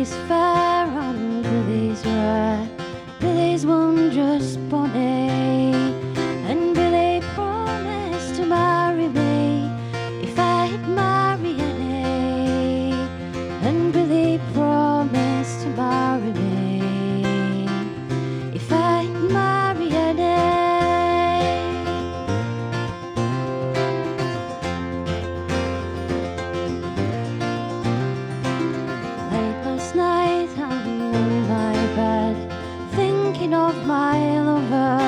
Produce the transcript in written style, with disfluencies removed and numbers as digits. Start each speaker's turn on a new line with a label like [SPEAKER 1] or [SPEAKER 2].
[SPEAKER 1] Billy's fair and Billy's rare, Billy's wondrous bonny, and Billy promised to marry me if I'd marry Annie, and Billy promised to marry me if I'd marry Annie. Last night I'm in my bed, thinking of my lover,